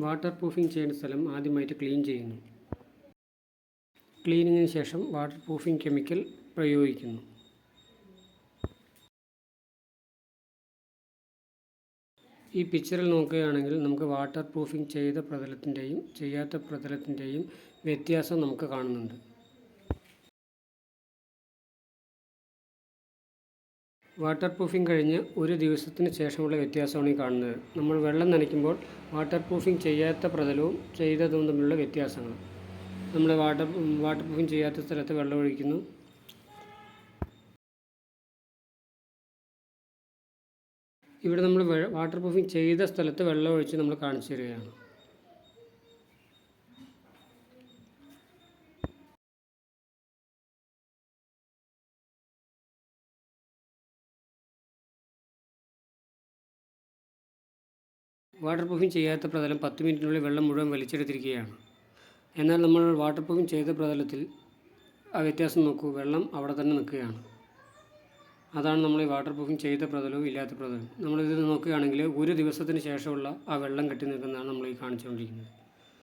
Water proofing ചെയ്യുന്ന സ്ഥലം ആദ്യമായിട്ട് ക്ലീൻ ചെയ്യുന്നു. ക്ലീനിങ്ങിന് ശേഷം വാട്ടർ പ്രൂഫിംഗ് കെമിക്കൽ പ്രയോഗിക്കുന്നു. ഈ പിക്ചറിൽ നോക്കുകയാണെങ്കിൽ നമുക്ക് വാട്ടർ പ്രൂഫിംഗ് ചെയ്ത പ്രതലത്തിൻ്റെയും ചെയ്യാത്ത പ്രതലത്തിൻ്റെയും വ്യത്യാസം നമുക്ക് കാണുന്നുണ്ട്. വാട്ടർ പ്രൂഫിംഗ് കഴിഞ്ഞ് ഒരു ദിവസത്തിന് ശേഷമുള്ള വ്യത്യാസമാണ് ഈ കാണുന്നത്. നമ്മൾ വെള്ളം നനയ്ക്കുമ്പോൾ വാട്ടർ പ്രൂഫിംഗ് ചെയ്യാത്ത പ്രതലവും ചെയ്തതും തമ്മിലുള്ള വ്യത്യാസങ്ങൾ. നമ്മൾ വാട്ടർ പ്രൂഫിംഗ് ചെയ്യാത്ത സ്ഥലത്ത് വെള്ളം ഒഴിക്കുന്നു. ഇവിടെ നമ്മൾ വാട്ടർ പ്രൂഫിംഗ് ചെയ്ത സ്ഥലത്ത് വെള്ളം ഒഴിച്ച് നമ്മൾ കാണിച്ചു തരികയാണ്. വാട്ടർ പ്രൂഫിംഗ് ചെയ്യാത്ത പ്രതലം 10 മിനിറ്റിനുള്ളിൽ വെള്ളം മുഴുവൻ വലിച്ചെടുത്തിരിക്കുകയാണ്. എന്നാൽ നമ്മൾ വാട്ടർ പ്രൂഫിംഗ് ചെയ്ത പ്രതലത്തിൽ ആ വ്യത്യാസം നോക്കൂ, വെള്ളം അവിടെ തന്നെ നിൽക്കുകയാണ്. അതാണ് നമ്മൾ ഈ വാട്ടർ പ്രൂഫിംഗ് ചെയ്ത പ്രതലവും ഇല്ലാത്ത പ്രതലവും. നമ്മളിത് നോക്കുകയാണെങ്കിൽ ഒരു ദിവസത്തിന് ശേഷമുള്ള ആ വെള്ളം കെട്ടി നിൽക്കുന്നതാണ് നമ്മൾ ഈ കാണിച്ചുകൊണ്ടിരിക്കുന്നത്.